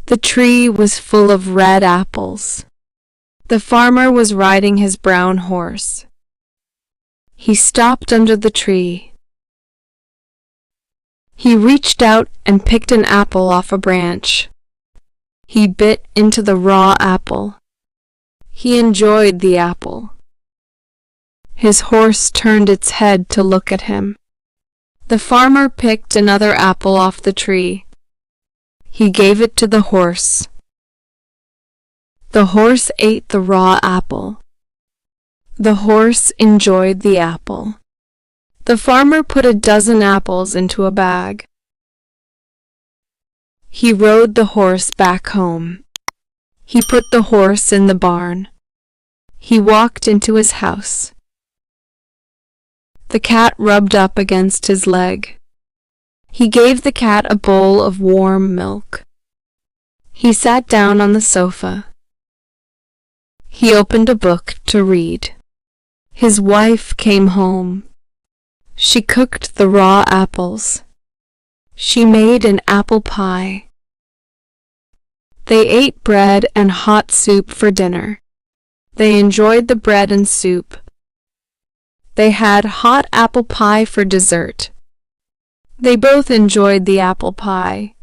The tree was full of red apples. The farmer was riding his brown horse. He stopped under the tree. He reached out and picked an apple off a branch. He bit into the raw apple. He enjoyed the apple. His horse turned its head to look at him. The farmer picked another apple off the tree. He gave it to the horse. The horse ate the raw apple. The horse enjoyed the apple. The farmer put a dozen apples into a bag. He rode the horse back home. He put the horse in the barn. He walked into his house. The cat rubbed up against his leg. He gave the cat a bowl of warm milk. He sat down on the sofa. He opened a book to read. His wife came home. She cooked the raw apples. She made an apple pie. They ate bread and hot soup for dinner. They enjoyed the bread and soup. They had hot apple pie for dessert. They both enjoyed the apple pie.